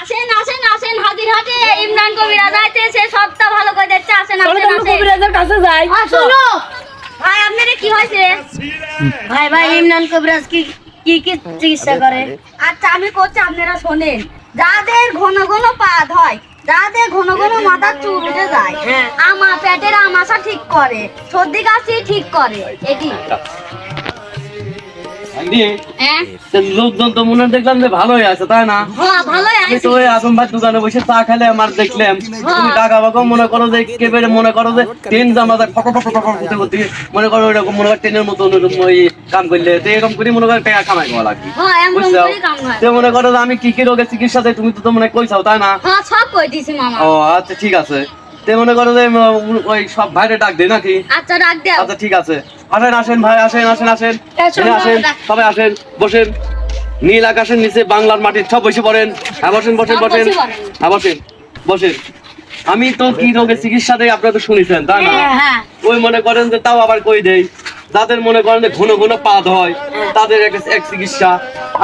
আসেন আসেন আসেন হাজির হাটে ইমরান কবিরাজ আইতেছে সবটা ভালো করে দিচ্ছে আসেন আসেন আসেন কবিরাজের কাছে যাই শুনো ভাই আপনাদের কি হয়েছে ভাই ভাই ইমরান কবিরাজ কি কি কি চিকিৎসা করে? আচ্ছা আমি করছি আপনারা শোনেন যাদের ঘন ঘন পাদ হয় যাদের ঘন ঘন মাথার চুল উঠে যায় আমা পেটের আমাশা ঠিক করে সর্দি কাশি ঠিক করে এটি হ্যাঁ লোকজন তো মনে দেখলাম যে ভালোই আছে তাই না? হ্যাঁ ভালোই আমি আছে তো ওই আজম ভাই দোকানে বসে চা খেলে আমার দেখলাম তুমি টাকা বাকা মনে করো যে একেবারে মনে করো যে ট্রেন জামাতে ফট ফট ফট করতে করতে মনে করো এরকম মনে করো ট্রেনের মতো ওই কাম করলে তো এরকম করে মনে করো টাকা কামাই করা লাগবে হ্যাঁ এমন বুঝছো? করে কাম হয় তো মনে করো যে আমি কি কি রোগের চিকিৎসা দেই তুমি তো মনে কইছাও তাই না? হ্যাঁ সব কই দিছি মামা ও আচ্ছা ঠিক আছে তো মনে করো যে ওই সব ভাইরে ডাক দেই নাকি? আচ্ছা রাখ দাও আচ্ছা ঠিক আছে আসেন আসেন ভাই আসেন আসেন আসেন আসুন, আসেন সবাই আসেন বসেন নীল আকাশের নিচে বাংলার মাটির সব বসে পড়েন হ্যাঁ বসেন বসেন সব বসেন বসে পড়েন। হ্যাঁ বসেন বসেন আমি তো কি রোগের চিকিৎসা দেই আপনারা তো শুনেছেন তাই না? হ্যাঁ ওই মনে করেন যে তাও আবার কই দেই যাদের মনে করেন যে ঘন ঘন পাদ হয় তাদের এক চিকিৎসা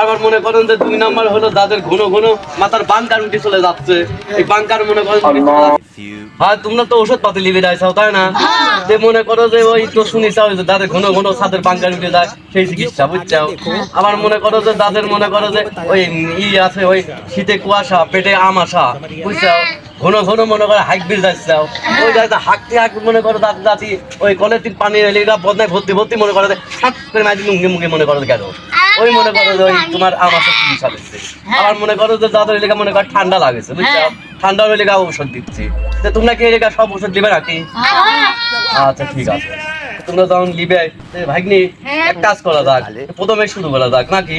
আবার মনে করেন যে 2 নাম্বার হলো যাদের ঘন ঘন মাথার বাঙ্কার উঠে চলে যাচ্ছে এই বাঙ্কার মনে করেন হ্যাঁ তোমরা তো ওষুধ পাতি লিখে রাখছো তাই না? যে মনে করো যে ওই তো শুনিস যাদের ঘন ঘন ছাদের বাঙ্কার উঠে যায় সেই চিকিৎসা বুঝছো আবার মনে করো যে যাদের মনে করো যে ওই আছে ওই শীতে কুয়াশা পেটে আম আসা বুঝছো ঘন ঘন মনে করে হাইক বিল যাচ্ছে ওই যাতে হাঁকতে হাঁকতে মনে করো দাঁত দাঁতি ওই কলের পানি এলে বদনায় ভর্তি ভর্তি মনে করে সাত করে মাঝে মুখে মুখে মনে করো কেন ওই মনে করো যে ওই তোমার আমার চিকিৎসা দিচ্ছে আবার মনে করো যে যাদের এলাকা মনে করো ঠান্ডা লাগেছে বুঝছো ঠান্ডা এলাকা ঔষধ দিচ্ছি তো তোমরা কি এলাকা সব ওষুধ দিবে নাকি? আচ্ছা ঠিক আছে তোমরা যখন নিবে ভাগ্নি এক কাজ করা যাক প্রথমে শুরু করা যাক নাকি?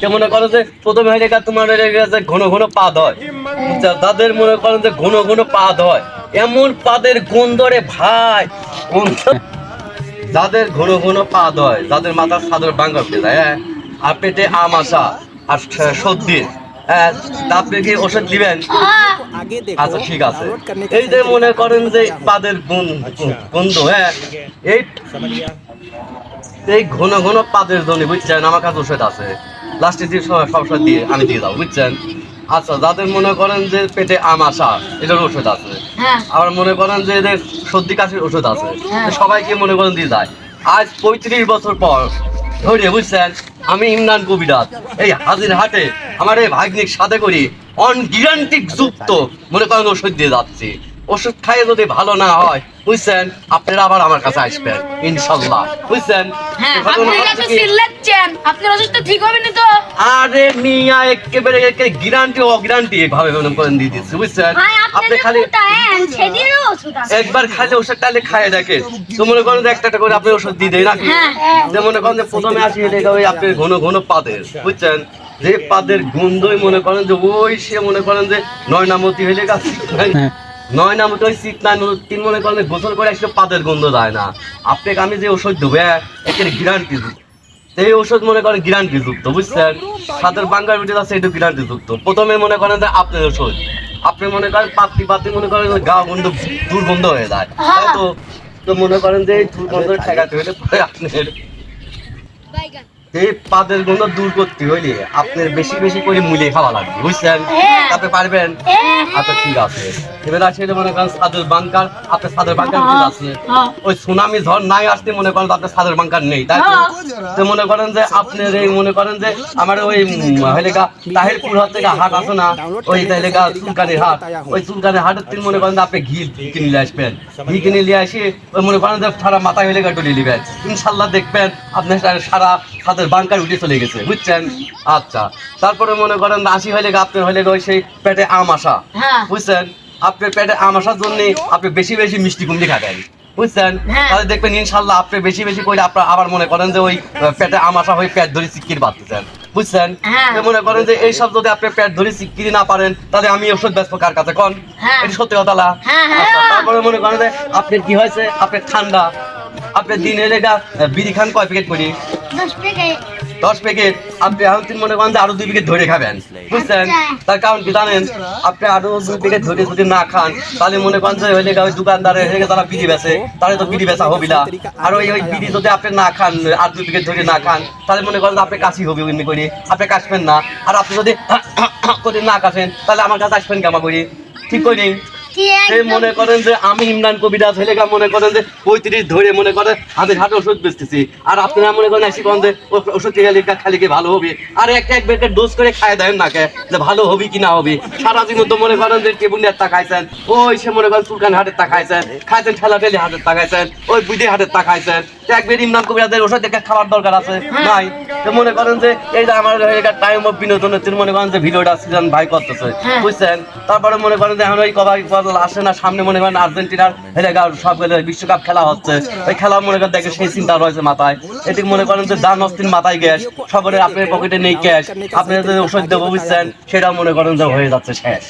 যে মনে করো যে প্রথমে এলাকা তোমার এলাকা যে ঘন ঘন পাদ হয় বুঝছো যাদের মনে করো যে ঘন ঘন পাদ হয় এমন পাদের গন্ধ রে ভাই গন্ধ যাদের ঘন ঘন পাদ হয় যাদের মাথার চাদর ভাঙা উঠে যায় হ্যাঁ আর পেটে আম আসা আর সর্দির হ্যাঁ আপনি কি ওষুধ দিবেন? আচ্ছা ঠিক আছে এই যে মনে করেন যে পাদের গন্ধ হ্যাঁ এই ঘন ঘন পাদের জন্য বুঝছেন আমার কাছে ওষুধ আছে লাস্টের দিন সব দিয়ে আমি দিয়ে যাবো বুঝছেন আচ্ছা যাদের মনে করেন যে পেটে আম আসা এটার ওষুধ আছে আবার মনে করেন যে এদের সর্দি কাশির ওষুধ আছে সবাইকে মনে করেন দিয়ে যায় আজ 35 বছর পর ধরে বুঝছেন আমি ইমরান কবিরাজ এই হাজির হাটে আমার এই ভাগ্নিক সাথে করি অন গ্যারান্টি যুক্ত মনে করেন ওষুধ দিয়ে যাচ্ছি ওষুধ খাইয়ে যদি ভালো না হয় বুঝছেন আপনারা আবার আমার কাছে আসবেন ইনশাল্লাহ বুঝছেন আরে মিয়া একেবারে গ্যারান্টি অগ্যারান্টি ভাবে করে দিয়ে দিচ্ছি বুঝছেন আপনি খালি একবার খাইলে ওষুধ তাহলে খাইয়ে দেখেন তো মনে করেন যে একটা করে আপনি ওষুধ দিয়ে দেয় নাকি যে মনে করেন যে প্রথমে আসি ওই আপনি ঘন ঘন পাদের বুঝছেন যে পাদের গন্ধই মনে করেন যে ওই সে মনে করেন যে নয়নামতি হইলে গাছ নয়নামতি ওই শীত নাই তিন মনে করেন গোসল করে আসলে পাদের গন্ধ যায় না আপনাকে আমি যে ওষুধ দেবো একের গ্যারান্টি এই ওষুধ মনে করেন গ্যারান্টি যুক্ত বুঝছেন সাদের বাঙ্গার ভিতরে আছে এটা গ্যারান্টি যুক্ত প্রথমে মনে করেন যে আপনার ওষুধ আপনি মনে করেন পাত্তি পাত্তি মনে করেন গা গন্ধ দুর্গন্ধ হয়ে যায় তাই তো মনে করেন যে এই দুর্গন্ধ ঠেকাতে হলে পরে আপনার এই পাদের গন্ধ দূর করতে হইলে আপনার বেশি বেশি করে মুলিয়ে খাওয়া লাগবে বুঝছেন আপনি পারবেন আচ্ছা ঠিক আছে এবার আসে মনে করেন সাদের বাঙ্কার আপনার সাদের বাঙ্কার আছে ওই সুনামি ঝড় নাই আসতে মনে করেন আপনার সাদের বাঙ্কার নেই তাই তো মনে করেন যে আপনার এই মনে করেন যে আমার ওই এলাকা তাহিরপুর হাট থেকে হাট আছে না ওই এলাকা চুলকানির হাট ওই চুলকানির হাটের দিন মনে করেন যে আপনি ঘি কিনে নিয়ে আসবেন ঘি কিনে নিয়ে আসি ওই মনে করেন যে সারা মাথায় এলাকা ডলিয়ে নেবেন ইনশাল্লাহ দেখবেন আপনার সারা সাদের বাঙ্কার উঠে চলে গেছে বুঝছেন আচ্ছা তারপরে মনে করেন 80 হইলে আপনার হইলে ওই সেই পেটে আম আসা বুঝছেন আপনার পেটে আম আসার জন্য আপনি বেশি বেশি মিষ্টি কুমড়ি খাবেন বুঝছেন তাহলে দেখবেন ইনশাল্লাহ আপনি বেশি বেশি করে আপনার আবার মনে করেন যে ওই পেটে আম আসা হয়ে পেট ধরে চিকির বাঁধতেছেন বুঝছেন মনে করেন যে এইসব যদি আপনি পেট ধরে চিকিরি না পারেন তাহলে আমি ওষুধ বেচবো কার কাছে কোন এটা সত্যি কথা না তারপরে মনে করেন যে আপনার কি হয়েছে আপনার ঠান্ডা আপনি দিনে এটা বিড়ি খান কয় প্যাকেট করি 10 প্যাকেট 10 প্যাকেট আপনি এখন মনে করেন যে আরো 2 প্যাকেট ধরে খাবেন, বুঝছেন? তার কারণ কি জানেন, আপনি আরো 2 প্যাকেট ধরে যদি না খান তাহলে মনে করেন যে হইলে ওই দোকানদারে হয়ে তারা বিড়ি বেচে, তাহলে তো বিড়ি বেচা হবে না। আর ওই বিড়ি যদি আপনি না খান, আর 2 প্যাকেট ধরে না খান, তাহলে মনে করেন যে আপনি কাশি হবে, এমনি করে আপনি কাশবেন না। আর আপনি যদি করে না কাশেন তাহলে আমার কাছে আসবেন কেমন করে? ঠিক করে মনে করেন যে আমি ইমরান কবিরাজ হলে মনে করেন যে 35 ধরে মনে করেন হাতে ওষুধ বেচতেছি, আর আপনারা মনে করেন এসে করেন যে ওষুধ খালি কি ভালো হবে? আর একটা প্যাকেট ডোজ করে খাই দেন না কে যে ভালো হবে কি না হবে? সারা জীবন তো মনে করেন যে টেবুলের টা খাইছেন, ওই সে মনে করেন চুলকান হাটের টা খাইছেন, ঠেলা ঠেলি হাটের টা খাইছেন, ওই বুঝে হাটের টা খাইছেন। একবার ইমরান কবিরাজের ওষুধ একটা খাবার দরকার আছে নাই? তো মনে করেন যে এই যে আমার টাইম অফ বিনোদনের মনে করেন যে ভিডিওটা সিজন ভাই করতেছে, বুঝছেন? তারপরে মনে করেন যে এখন ওই কবাই আসে না, সামনে মনে করেন আর্জেন্টিনার সব বিশ্বকাপ খেলা হচ্ছে, ওই খেলা মনে করেন দেখে সেই চিন্তা রয়েছে মাথায়। এদিকে মনে করেন যে দান অস্থির মাথায় গ্যাস, সকলের আপনার পকেটে নেই ক্যাশ, আপনি ওষুধ দেবো, বুঝছেন? সেটাও মনে করেন যে হয়ে যাচ্ছে শেষ।